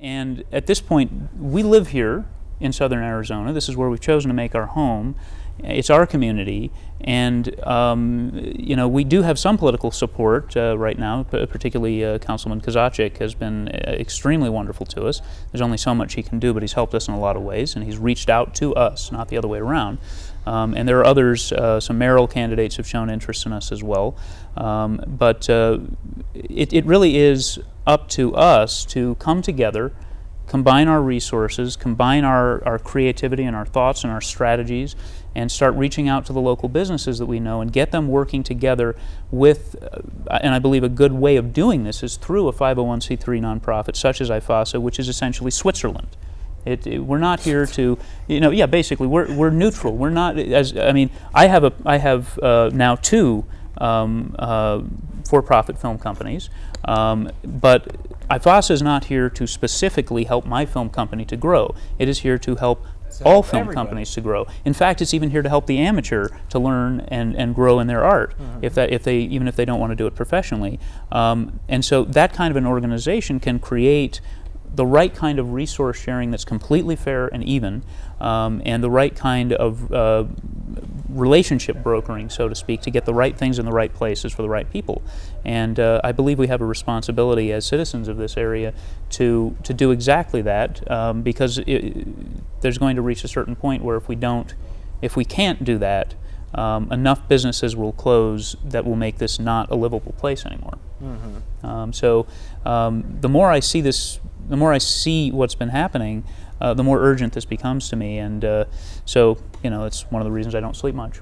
And at this point, we live here in southern Arizona. This is where we've chosen to make our home. It's our community, and you know, we do have some political support right now. Particularly Councilman Kozaczek has been extremely wonderful to us. There's only so much he can do, but he's helped us in a lot of ways, and he's reached out to us, not the other way around. And there are others, some mayoral candidates have shown interest in us as well. But it really is up to us to come together, combine our resources, combine our creativity and our thoughts and our strategies, and start reaching out to the local businesses that we know and get them working together with, and I believe a good way of doing this is through a 501c3 nonprofit such as IFASA, which is essentially Switzerland. We're not here to, you know, yeah, basically we're neutral. We're not, I mean, I have now two for-profit film companies, but IFASA is not here to specifically help my film company to grow. It is here to help all film companies to grow. In fact, it's even here to help the amateur to learn and grow in their art, even if they don't want to do it professionally. And so that kind of an organization can create the right kind of resource sharing that's completely fair and even, and the right kind of relationship brokering, so to speak, to get the right things in the right places for the right people. And I believe we have a responsibility as citizens of this area to do exactly that, because there's going to reach a certain point where if we can't do that, enough businesses will close that will make this not a livable place anymore. So the more I see this, the more I see what's been happening, the more urgent this becomes to me. And so, you know, it's one of the reasons I don't sleep much,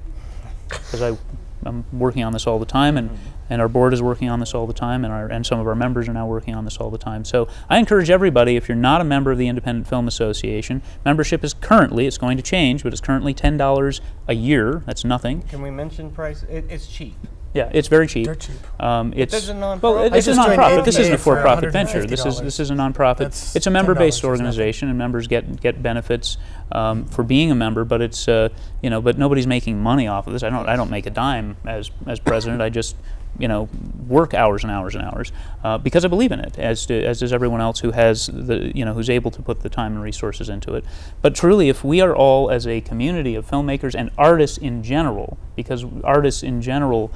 because I'm working on this all the time, and our board is working on this all the time, and some of our members are now working on this all the time. So I encourage everybody, if you're not a member of the Independent Film Association, membership is currently, it's going to change, but it's currently $10 a year. That's nothing. Can we mention price? It's cheap. Yeah, it's very cheap. They're cheap. It's a non-profit. Well, it's a non-profit. This isn't a for-profit venture. $150. This is a non-profit. It's a member-based organization, and members get benefits for being a member. But it's you know, but nobody's making money off of this. I don't make a dime as president. I just, you know, work hours and hours and hours because I believe in it, as does everyone else who has who's able to put the time and resources into it. But truly, if we are all, as a community of filmmakers and artists in general, because artists in general,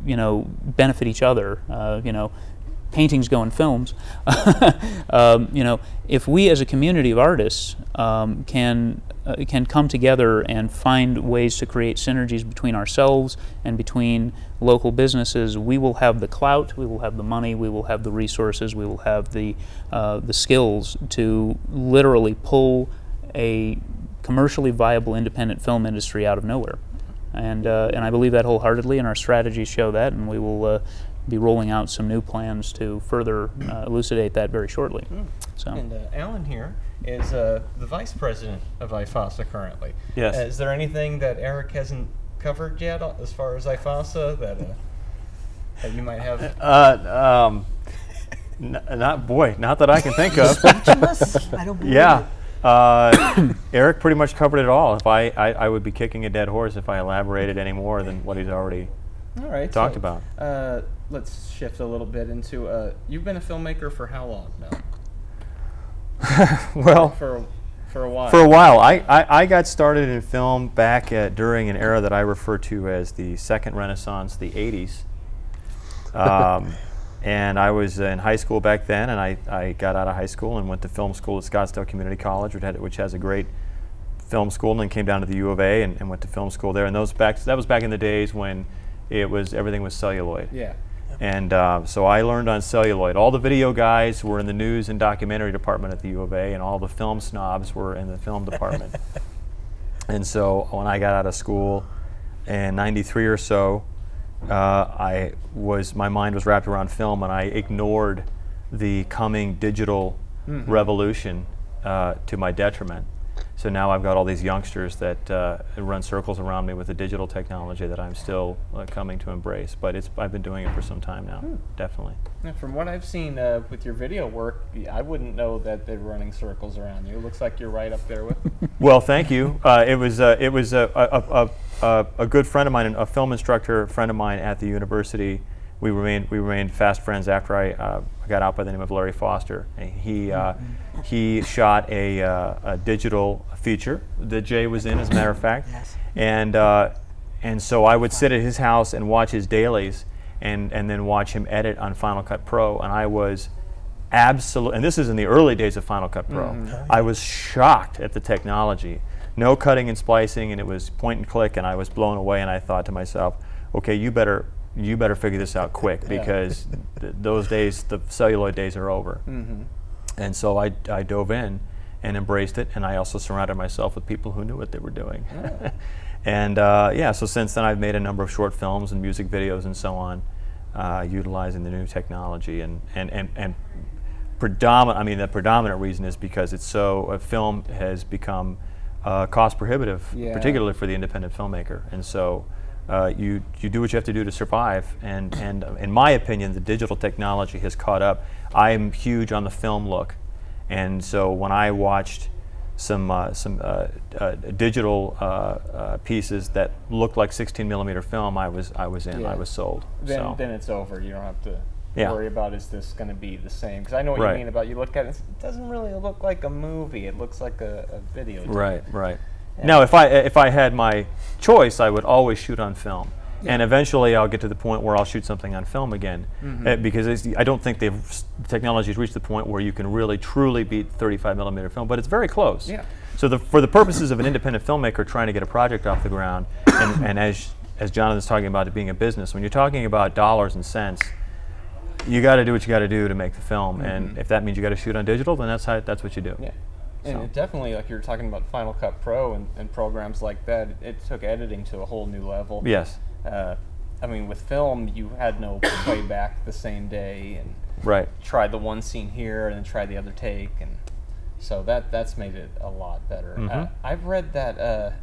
you know, benefit each other. You know, paintings go in films. You know, if we as a community of artists can come together and find ways to create synergies between ourselves and between local businesses, we will have the clout, we will have the money, we will have the resources, we will have the skills to literally pull a commercially viable independent film industry out of nowhere. And I believe that wholeheartedly, and our strategies show that, and we will be rolling out some new plans to further elucidate that very shortly. So. And Alan here is the vice president of IFASA currently. Yes. Is there anything that Eric hasn't covered yet as far as IFASA that you might have? Not that I can think of. I don't believe Yeah. it. Eric pretty much covered it all. If I would be kicking a dead horse if I elaborated any more than what he's already talked about. Let's shift a little bit into, you've been a filmmaker for how long now? Well, for a while. For a while. I got started in film back during an era that I refer to as the second Renaissance, the 80s. And I was in high school back then, and I got out of high school and went to film school at Scottsdale Community College, which has a great film school, and then came down to the U of A and went to film school there. And that was back in the days when everything was celluloid. Yeah. And so I learned on celluloid. All the video guys were in the news and documentary department at the U of A, and all the film snobs were in the film department. And so when I got out of school in '93 or so, my mind was wrapped around film, and I ignored the coming digital revolution to my detriment. So now I've got all these youngsters that run circles around me with the digital technology that I'm still coming to embrace. But I've been doing it for some time now, definitely. Yeah, from what I've seen with your video work, I wouldn't know that they're running circles around you. It looks like you're right up there with them. Well, thank you. It was a good friend of mine, a film instructor friend of mine at the university, we remained fast friends after I got out by the name of Larry Foster. And he shot a digital feature that Jay was in, as a matter of fact. Yes. And so I would sit at his house and watch his dailies, and then watch him edit on Final Cut Pro, and I was absolutely, and this is in the early days of Final Cut Pro, I was shocked at the technology. No cutting and splicing, and it was point and click, and I was blown away, and I thought to myself, okay, you better figure this out quick, because those days, the celluloid days, are over. And so I dove in and embraced it, and I also surrounded myself with people who knew what they were doing. And yeah, so since then I've made a number of short films and music videos and so on, utilizing the new technology, and predominant. I mean, the predominant reason is because it's film has become cost prohibitive, particularly for the independent filmmaker, and so you do what you have to do to survive. And in my opinion, the digital technology has caught up. I'm huge on the film look, and so when I watched some digital pieces that looked like 16mm film, I was in. I was sold. Then it's over. You don't have to worry about, is this going to be the same? Because I know what you mean about, you look at it, it doesn't really look like a movie. It looks like a video. Right. Yeah. Now, if I had my choice, I would always shoot on film. And eventually I'll get to the point where I'll shoot something on film again, because I don't think technology has reached the point where you can really truly beat 35mm film, but it's very close. Yeah. So for the purposes of an independent filmmaker trying to get a project off the ground, and as Jonathan's talking about it being a business, when you're talking about dollars and cents, you got to do what you got to do to make the film, and if that means you got to shoot on digital, then that's what you do. Yeah. And it definitely, like you were talking about Final Cut Pro and programs like that, it took editing to a whole new level. Yes. I mean, with film, you had no playback the same day, and try the one scene here and then try the other take, and so that's made it a lot better. I've read that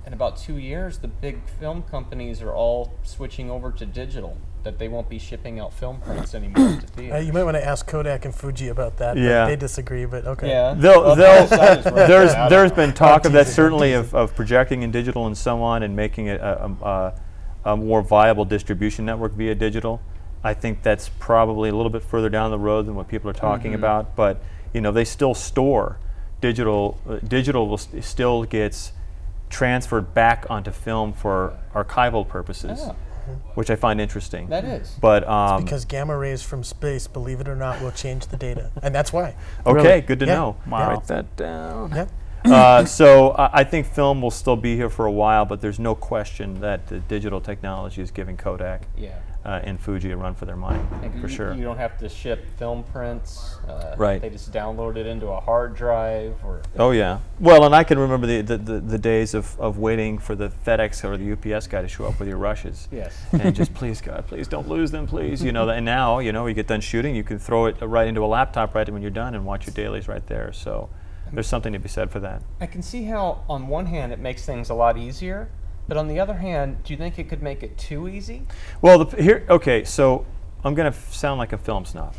in about 2 years, the big film companies are all switching over to digital, that they won't be shipping out film prints anymore to theaters. You might want to ask Kodak and Fuji about that. Yeah. They disagree, but okay. Yeah. There's been talk of that, certainly, of projecting in digital and so on, and making it a more viable distribution network via digital. I think that's probably a little bit further down the road than what people are talking about, but they still store digital. Digital still gets transferred back onto film for archival purposes, which I find interesting. That is. But it's because gamma rays from space, believe it or not, will change the data, and that's why. Okay, really. Good to know. Wow. Write that down. Yep. So I think film will still be here for a while, but there's no question that the digital technology is giving Kodak and Fuji a run for their money, for sure. You don't have to ship film prints. Right. They just download it into a hard drive. Oh yeah. Well, and I can remember the days of waiting for the FedEx or the UPS guy to show up with your rushes. Yes. And just, please God, please don't lose them, please. And now you get done shooting, you can throw it right into a laptop right when you're done and watch your dailies right there. So there's something to be said for that. I can see how, on one hand, it makes things a lot easier, but on the other hand, do you think it could make it too easy? Well, okay, so I'm going to sound like a film snob.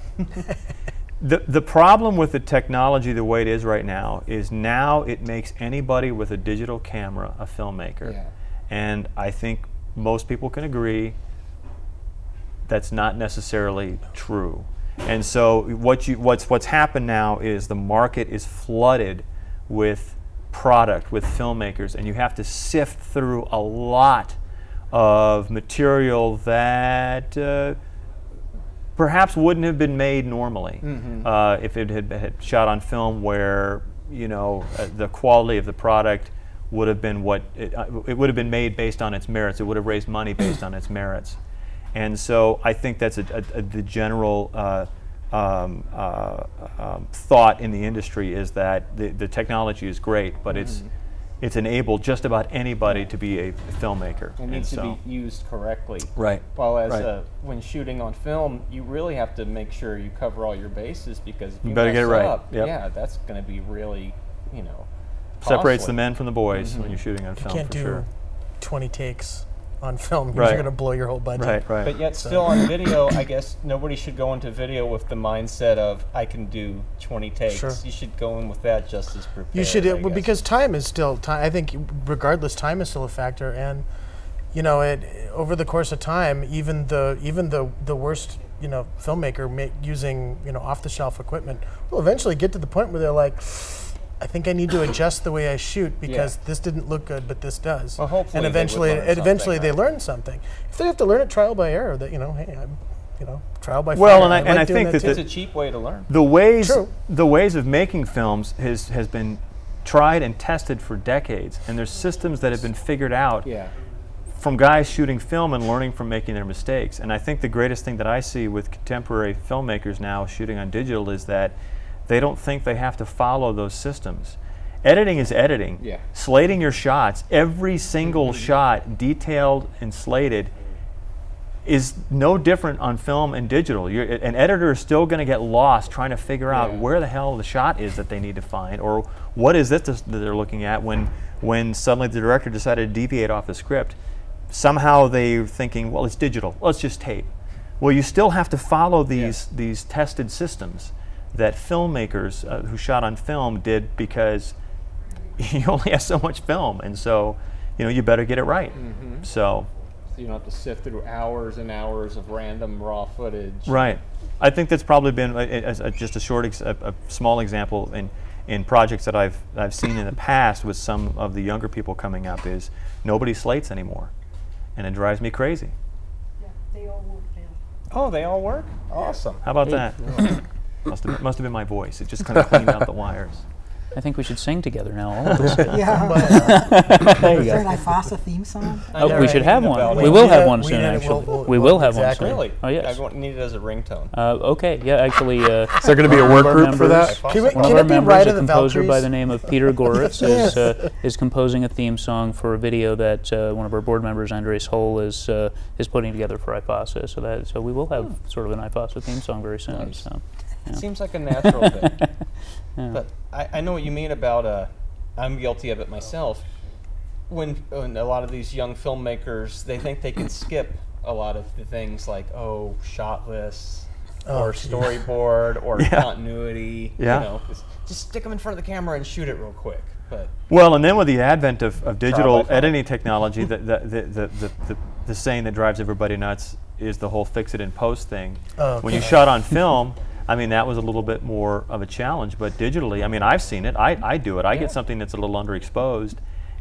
The problem with the technology the way it is right now is now it makes anybody with a digital camera a filmmaker. Yeah. And I think most people can that's not necessarily true. And so what's happened now is the market is flooded with product, with filmmakers, and you have to sift through a lot of material that perhaps wouldn't have been made normally if it had shot on film, where the quality of the product would have been it would have been made based on its merits. It would have raised money based on its merits. And so I think that's the general thought in the industry, is that the technology is great, but it's enabled just about anybody to be a filmmaker. It needs to be used correctly. Right. Well, as when shooting on film, you really have to make sure you cover all your bases, because if you better mess get it right. up, Yep. that's going to be really, Separates costly. the men from the boys when you're shooting on film, You can't for do sure. 20 takes on film, because Right. you're going to blow your whole budget. Right. But yet still on video, I guess nobody should go into video with the mindset of, I can do 20 takes. Sure. You should go in with that just as prepared. You should, I guess. because time is still time. I think regardless, time is still a factor, and you know, over the course of time, even the worst, you know, filmmaker using, you know, off-the-shelf equipment will eventually get to the point where they're like, I think I need to adjust the way I shoot because this didn't look good, but this does. Well, hopefully, and eventually they learn something. If they have to learn it trial by error, that, you know, hey, I'm, you know, trial by fire. Well, and I think that it's a cheap way to learn. The ways of making films has been tried and tested for decades, and there's systems that have been figured out from guys shooting film and learning from making their mistakes. And I think the greatest thing that I see with contemporary filmmakers now shooting on digital is that they don't think they have to follow those systems. Editing is editing. Yeah. Slating your shots, every single shot, detailed and slated, is no different on film and digital. An editor is still going to get lost trying to figure out where the hell the shot is that they need to find, or what is this that they're looking at when suddenly the director decided to deviate off the script. Somehow they're thinking, well, it's digital, let's just tape. Well, you still have to follow these tested systems that filmmakers who shot on film did, because you only have so much film, and so, you know, you better get it right. So you don't have to sift through hours and hours of random raw footage. Right. I think that's probably been just a small example in projects that I've seen in the past with some of the younger people coming up, is nobody slates anymore, and it drives me crazy. Yeah, they all work now. Oh, they all work? Awesome. How about that? Must have been my voice. It just kind of cleaned out the wires. I think we should sing together now, all of us. Yeah. There you Is there an go. IFASA theme song? Oh, we should have one. about We it. will have one soon, actually. We will have one exactly. soon. Really? Oh, yes. I need it as a ringtone. Okay, yeah, actually. Is there going to be a work group for that? Can One of it our be members, Ride a of the composer by Valkyries? the name of Peter Goritz, is composing a theme song for a video that one of our board members, Andres Hull, is putting together for IFASA. So we will have sort of an IFASA theme song very soon. Nice. So, It seems like a natural thing. But I know what you mean about, I'm guilty of it myself. When a lot of these young filmmakers, they think they can skip a lot of the things like, shot lists, or storyboard, or continuity. You know, just stick them in front of the camera and shoot it real quick. But well, and then with the advent of digital editing technology, the saying that drives everybody nuts is the whole fix it in post thing. When you shot on film, I mean, that was a little bit more of a challenge, but digitally, I mean, I've seen it. I do it. I get something that's a little underexposed,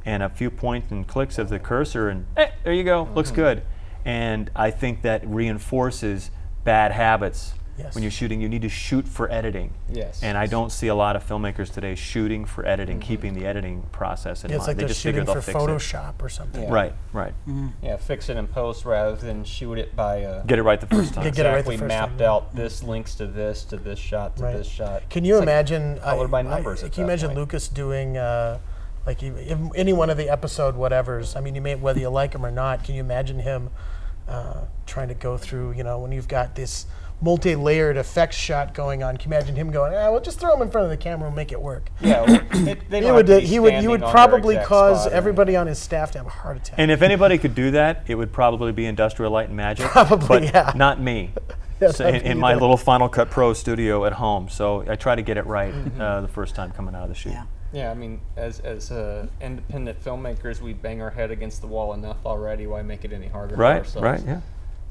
and a few points and clicks of the cursor, and there you go, looks good. And I think that reinforces bad habits. When you're shooting, you need to shoot for editing. And I don't see a lot of filmmakers today shooting for editing, keeping the editing process in mind. It's like they they're just figure shooting for they'll fix it. Photoshop or something. Right. yeah, fix it in post rather than shoot it by Get it right the first time. Get it right the exactly first mapped time, out. This links to this shot, to this shot. Can you It's imagine? Like colored by numbers. Can you imagine Lucas doing like any one of the episode whatevers? I mean, whether you like him or not. Can you imagine him trying to go through? You know, when you've got this multi-layered effects shot going on. Can you imagine him going, well, just throw him in front of the camera and make it work? Yeah, you would probably cause everybody on his staff to have a heart attack. And if anybody could do that, it would probably be Industrial Light and Magic. Probably, but not me. So that'd in be my the- little Final Cut Pro studio at home. So I try to get it right the first time coming out of the shoot. Yeah, I mean, as independent filmmakers, we bang our head against the wall enough already. Why make it any harder for ourselves? Right, yeah.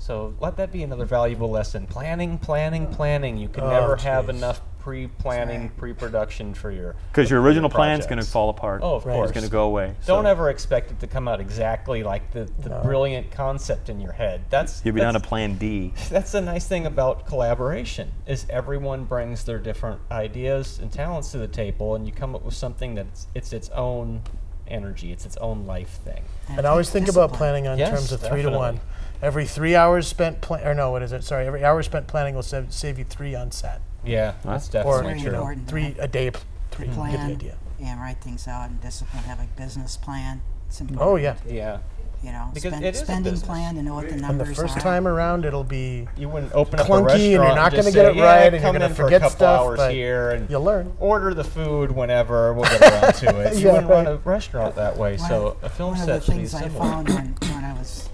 So let that be another valuable lesson. Planning, planning, planning. You can never have enough pre-planning, pre-production for your Because your original plan's going to projects. fall apart. Oh, of course. It's going to go away. Don't ever expect it to come out exactly like the brilliant concept in your head. You'll be down to plan D. That's the nice thing about collaboration, is everyone brings their different ideas and talents to the table, and you come up with something that's its own energy, it's its own life thing. And I always think about planning on Yes, terms of 3 to definitely. 1. Every 3 hours spent every hour spent planning will save you 3 on set. Yeah, that's Or definitely Very true. important. 3 a day. 3. You get the Plan idea. and write things out, and discipline, have a business plan. It's important. Oh yeah. Yeah. You know, Because it is a spending business. plan to know what the And numbers the first are. time around, it'll be You wouldn't open up a clunky, restaurant and you're not going to get it right, and you're come going to in for forget a couple stuff. hours But here and you'll learn. order the food whenever we'll get around to it. You Yeah, wouldn't run right. a restaurant that way. So a film One of the set should be things I similar. found when I was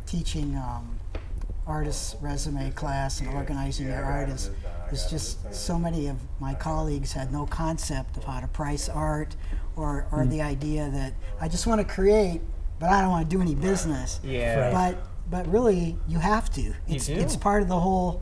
teaching artist resume class and organizing their art is just so many of my colleagues had no concept of how to price art or the idea that I just want to create, but I don't want to do any business. Yeah. Right. But really, you have to. It's part of the whole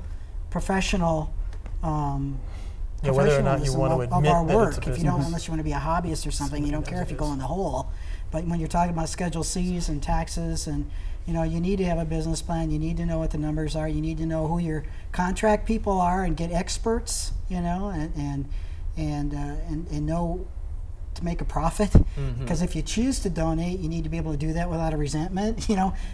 professional. Whether or not you want to admit of our that work. it's a If business. you don't, unless you want to be a hobbyist or something, you don't care if you go in the hole. But when you're talking about Schedule C's and taxes, and you need to have a business plan. You need to know what the numbers are. You need to know who your contract people are and get experts. And know to make a profit. Because if you choose to donate, you need to be able to do that without a resentment.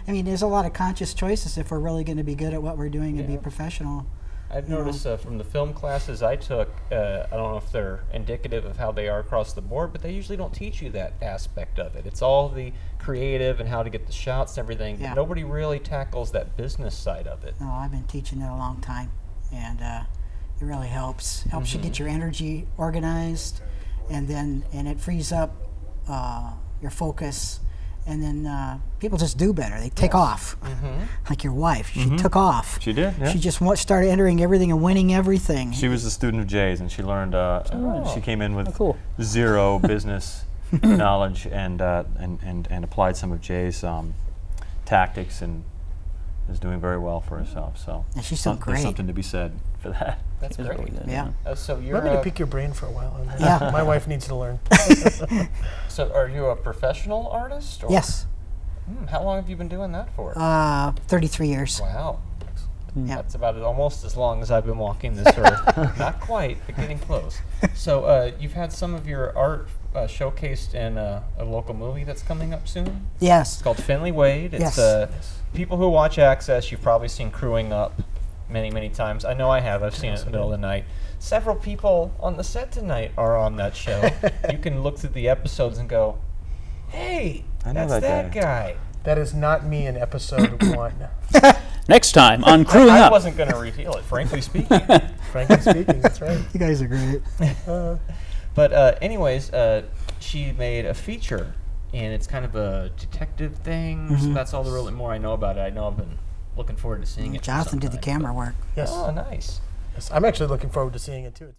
There's a lot of conscious choices if we're really going to be good at what we're doing and be professional. I've noticed from the film classes I took, I don't know if they're indicative of how they are across the board, but they usually don't teach you that aspect of it. It's all the creative and how to get the shots and everything. Yeah. But nobody really tackles that business side of it. No, I've been teaching it a long time, and it really helps. Helps you get your energy organized, and it frees up your focus. And then people just do better. They take off. Like your wife. She took off. She did, yeah. She just started entering everything and winning everything. She was a student of Jay's, and she learned, she came in with zero business knowledge and applied some of Jay's tactics and is doing very well for herself. So and she's so great. There's something to be said for that. That's great. Really good, yeah. So you're Let me to pick your brain for a while. Yeah. My wife needs to learn. So are you a professional artist? Or? Yes. How long have you been doing that for? 33 years. Wow. Yeah. That's about almost as long as I've been walking this earth. Not quite, but getting close. So you've had some of your art showcased in a local movie that's coming up soon? Yes. It's called Finley Wade. It's people who watch Access, you've probably seen Crewing Up many, many times. I know I have. I've seen it in the middle of the night. Several people on the set tonight are on that show. You can look through the episodes and go, hey, that's that guy. That is not me in episode 1. Next time on Crewing I Up. wasn't going to reveal it, frankly speaking. Frankly speaking, that's right. You guys are great. But anyways, she made a feature, and it's kind of a detective thing. So that's all the really more I know about it. I know I've been looking forward to seeing it. Jonathan did the camera work. Yes. Oh, nice. Yes. I'm actually looking forward to seeing it too.